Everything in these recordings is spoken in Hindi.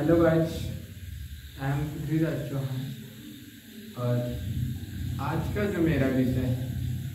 Hello guys, I am Prithviraj Chauhan और आज का जो मेरा विषय है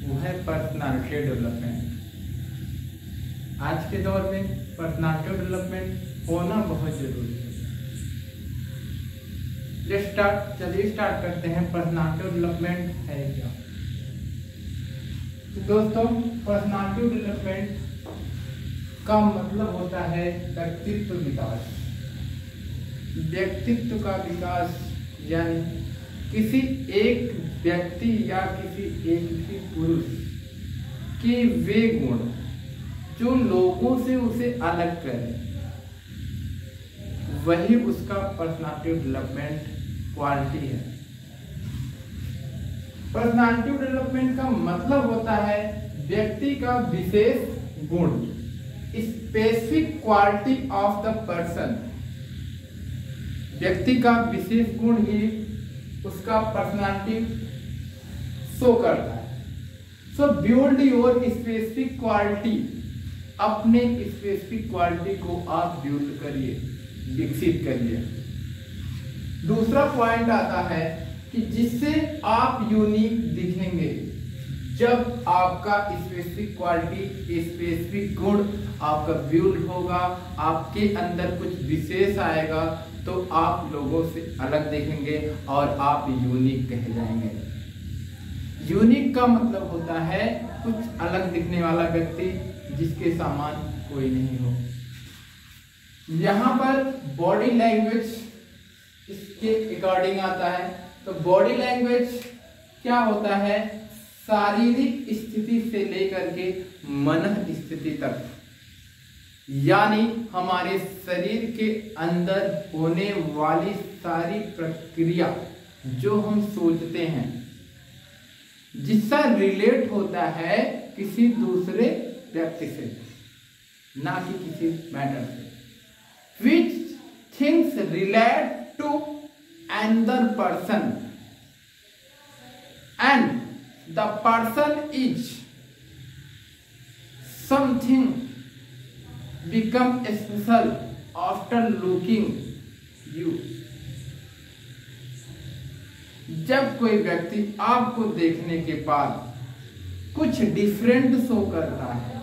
वो है पर्सनालिटी डेवलपमेंट। आज के दौर में पर्सनालिटी डेवलपमेंट होना बहुत जरूरी है। चलिए स्टार्ट करते हैं। पर्सनालिटी डेवलपमेंट है क्या? तो दोस्तों, पर्सनालिटी डेवलपमेंट का मतलब होता है व्यक्तित्व विकास। व्यक्तित्व का विकास यानी किसी एक व्यक्ति या किसी एक भी पुरुष के वे गुण जो लोगों से उसे अलग करें, वही उसका पर्सनालिटी डेवलपमेंट क्वालिटी है। पर्सनालिटी डेवलपमेंट का मतलब होता है व्यक्ति का विशेष गुण, specific quality of the person. व्यक्ति का विशेष गुण ही उसका पर्सनालिटी शो करता है। सो बिल्ड योर स्पेसिफिक क्वालिटी। अपने स्पेसिफिक क्वालिटी को आप बिल्ड करिए, विकसित करिए। दूसरा पॉइंट आता है कि जिससे आप यूनिक दिखेंगे। जब आपका स्पेसिफिक क्वालिटी, स्पेसिफिक गुण आपका बिल्ड होगा, आपके अंदर कुछ विशेष आएगा, तो आप लोगों से अलग देखेंगे और आप यूनिक कहे जाएंगे। यूनिक का मतलब होता है कुछ अलग दिखने वाला व्यक्ति जिसके समान कोई नहीं हो। यहाँ पर बॉडी लैंग्वेज इसके अकॉर्डिंग आता है। तो बॉडी लैंग्वेज क्या होता है? शारीरिक स्थिति से लेकर के मन स्थिति तक, यानी हमारे शरीर के अंदर होने वाली सारी प्रक्रिया जो हम सोचते हैं, जिसका रिलेट होता है किसी दूसरे व्यक्ति से, ना कि किसी मैटर से। Which things relate to another person and the person is something become special after looking you। जब कोई व्यक्ति आपको देखने के बाद कुछ डिफरेंट शो करता है,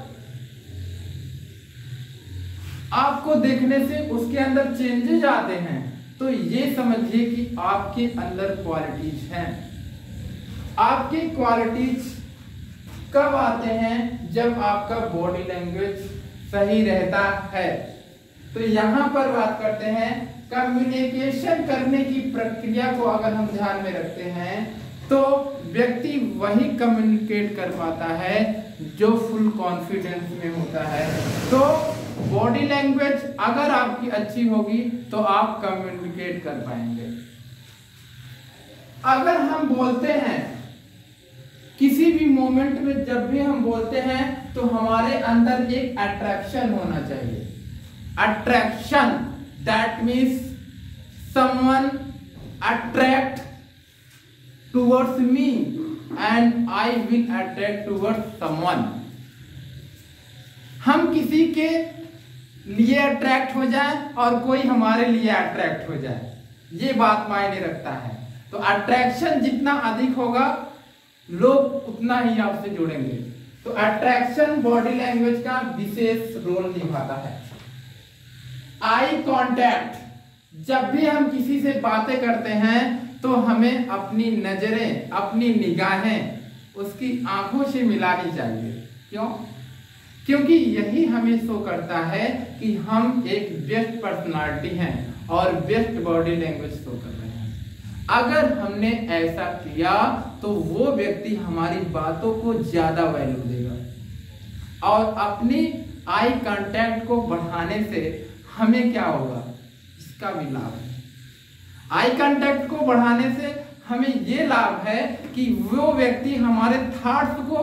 आपको देखने से उसके अंदर चेंजेस आते हैं, तो ये समझिए कि आपके अंदर क्वालिटीज हैं। आपकी क्वालिटीज कब आते हैं? जब आपका बॉडी लैंग्वेज सही रहता है। तो यहाँ पर बात करते हैं कम्युनिकेशन करने की प्रक्रिया को अगर हम ध्यान में रखते हैं तो व्यक्ति वही कम्युनिकेट कर पाता है जो फुल कॉन्फिडेंस में होता है। तो बॉडी लैंग्वेज अगर आपकी अच्छी होगी तो आप कम्युनिकेट कर पाएंगे। अगर हम बोलते हैं, किसी भी मोमेंट में जब भी हम बोलते हैं तो हमारे अंदर एक अट्रैक्शन होना चाहिए। Attraction that means someone attract towards me and I will attract towards someone. हम किसी के लिए अट्रैक्ट हो जाए और कोई हमारे लिए अट्रैक्ट हो जाए, ये बात मायने रखता है। तो अट्रैक्शन जितना अधिक होगा, लोग उतना ही आपसे जुड़ेंगे। तो अट्रैक्शन बॉडी लैंग्वेज का विशेष रोल निभाता है। आई कांटेक्ट, जब भी हम किसी से बातें करते हैं तो हमें अपनी नजरें, अपनी निगाहें उसकी आंखों से मिलानी चाहिए। क्यों? क्योंकि यही हमें शो करता है कि हम एक व्यस्त पर्सनालिटी हैं और व्यस्त बॉडी लैंग्वेज शो कर रहे हैं। अगर हमने ऐसा किया तो वो व्यक्ति हमारी बातों को ज्यादा वैल्यू देगा और अपनी आई कांटेक्ट को बढ़ाने से हमें क्या होगा? इसका भी लाभ है। आई कांटेक्ट को बढ़ाने से हमें ये लाभ है कि वो व्यक्ति हमारे थॉट्स को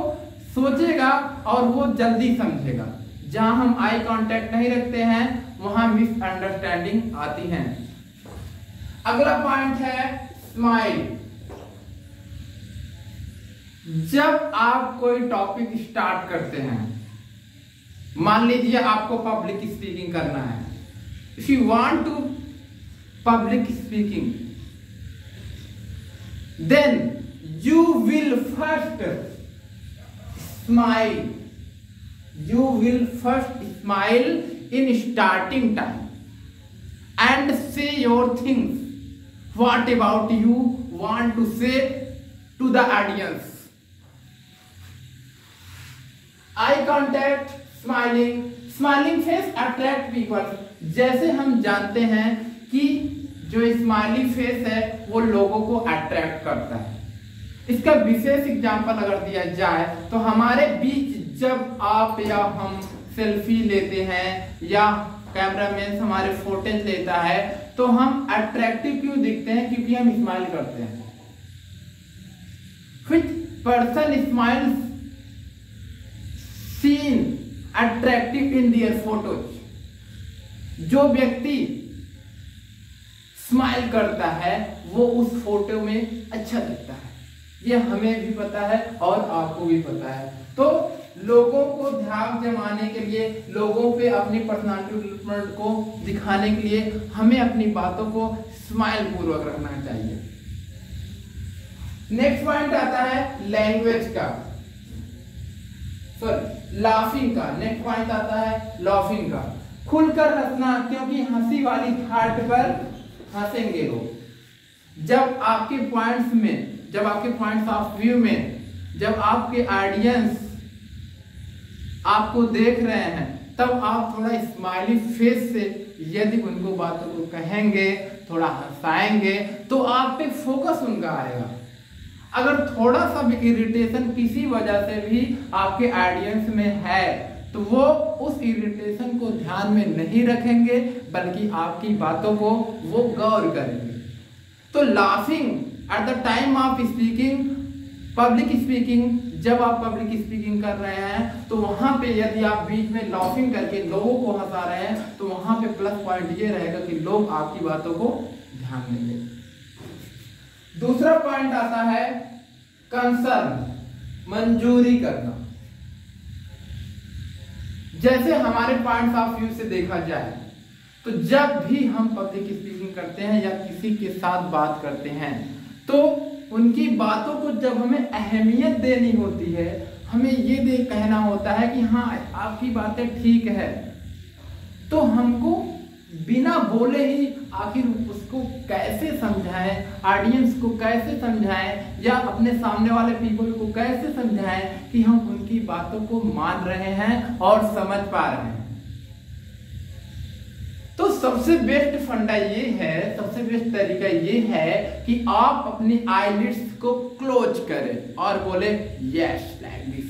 सोचेगा और वो जल्दी समझेगा। जहां हम आई कांटेक्ट नहीं रखते हैं वहां मिसअंडरस्टैंडिंग आती है। अगला पॉइंट है स्माइल। जब आप कोई टॉपिक स्टार्ट करते हैं, मान लीजिए आपको पब्लिक स्पीकिंग करना है, if you want to public speaking, then you will first smile. You will first smile in starting time and say your things. What about you want to say to the audience? Eye contact, smiling face attract people. जैसे हम जानते हैं कि जो स्माइली फेस है वो लोगों को अट्रैक्ट करता है। इसका विशेष एग्जांपल अगर दिया जाए तो हमारे बीच जब आप या हम सेल्फी लेते हैं या कैमरामैन हमारे फोटेज लेता है तो हम अट्रैक्टिव क्यों दिखते हैं? क्योंकि हम स्माइल करते हैं। Which person smiles seen attractive in their photos? जो व्यक्ति स्माइल करता है वो उस फोटो में अच्छा दिखता है। ये हमें भी पता है और आपको भी पता है। तो लोगों को ध्यान जमाने के लिए, लोगों पे अपनी पर्सनालिटी डेवलपमेंट को दिखाने के लिए हमें अपनी बातों को स्माइल पूर्वक रखना चाहिए। नेक्स्ट पॉइंट आता है लैंग्वेज का, सॉरी लाफिंग का। नेक्स्ट पॉइंट आता है लाफिंग का। खुलकर हंसना, क्योंकि हंसी वाली थाट पर हंसेंगे लोग। जब आपके पॉइंट्स में, जब आपके पॉइंट्स ऑफ व्यू में, जब आपके ऑडियंस आपको देख रहे हैं तब आप थोड़ा स्माइली फेस से यदि उनको बातों को कहेंगे, थोड़ा हंसाएंगे तो आप पे फोकस उनका आएगा। अगर थोड़ा सा भी इरिटेशन किसी वजह से भी आपके ऑडियंस में है तो वो उस इरिटेशन को ध्यान में नहीं रखेंगे बल्कि आपकी बातों को वो गौर करेंगे। तो laughing at the time of speaking, public speaking, जब आप पब्लिक स्पीकिंग कर रहे हैं तो वहां पे यदि आप बीच में लाफिंग करके लोगों को हंसा रहे हैं तो वहां पे प्लस पॉइंट ये रहेगा कि लोग आपकी बातों को ध्यान देंगे। दूसरा पॉइंट आता है कंसर्न, मंजूरी करना। जैसे हमारे पॉइंट ऑफ व्यू से देखा जाए तो जब भी हम पब्लिक स्पीकिंग करते हैं या किसी के साथ बात करते हैं तो उनकी बातों को जब हमें अहमियत देनी होती है, हमें ये कहना होता है कि हाँ आपकी बातें ठीक है, तो हमको बिना बोले ही आखिर उसको कैसे समझाएं, ऑडियंस को कैसे समझाएं या अपने सामने वाले पीपल को कैसे समझाएं कि हम उनकी बातों को मान रहे हैं और समझ पा रहे हैं। तो सबसे बेस्ट फंडा ये है, सबसे बेस्ट तरीका ये है कि आप अपनी आईलिड्स को क्लोज करें और बोले yes like this.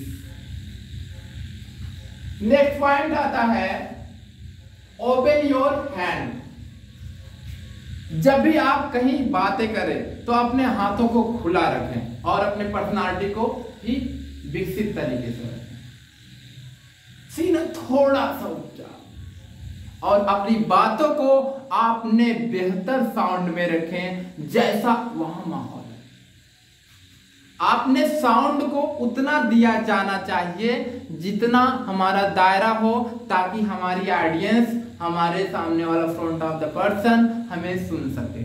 Next point आता है ओपन योर हैंड। जब भी आप कहीं बातें करें तो अपने हाथों को खुला रखें और अपने पर्सनालिटी को भी विकसित तरीके से रखें। सीना थोड़ा सा ऊंचा और अपनी बातों को आपने बेहतर साउंड में रखें जैसा वहां माहौल है। आपने साउंड को उतना दिया जाना चाहिए जितना हमारा दायरा हो ताकि हमारी ऑडियंस, हमारे सामने वाला फ्रंट ऑफ द पर्सन हमें सुन सके।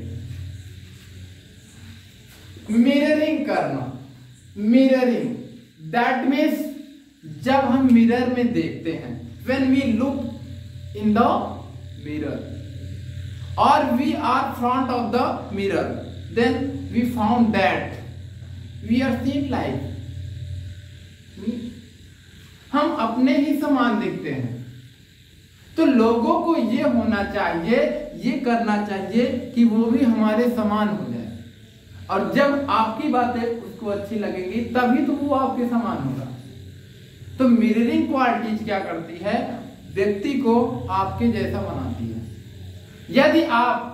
मिररिंग करना, मिररिंग दैट मीन्स जब हम मिरर में देखते हैं, when we look in the mirror or we are front of the mirror, then we found that we are seen like, हम अपने ही समान दिखते हैं। तो लोगों को ये होना चाहिए, ये करना चाहिए कि वो भी हमारे समान हो जाए और जब आपकी बातें उसको अच्छी लगेंगी तभी तो वो आपके समान होगा। तो मिररिंग क्वालिटीज क्या करती है, व्यक्ति को आपके जैसा बनाती है। यदि आप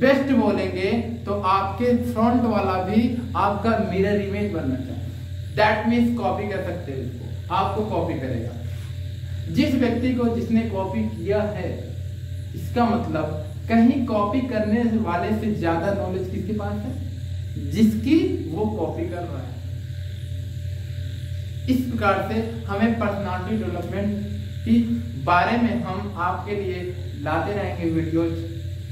बेस्ट बोलेंगे तो आपके फ्रंट वाला भी आपका मिरर इमेज बनना चाहिए। दैट मीन्स कॉपी कर सकते हैं उसको, आपको कॉपी करेगा। जिस व्यक्ति को जिसने कॉपी किया है, इसका मतलब कहीं कॉपी करने वाले से ज्यादा नॉलेज किसके पास है, जिसकी वो कॉपी कर रहा है। इस प्रकार से हमें पर्सनालिटी डेवलपमेंट के बारे में हम आपके लिए लाते रहेंगे वीडियोज।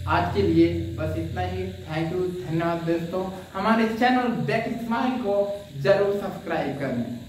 आज के लिए बस इतना ही। थैंक यू, धन्यवाद दोस्तों। हमारे चैनल बैक स्माइल को जरूर सब्सक्राइब करें।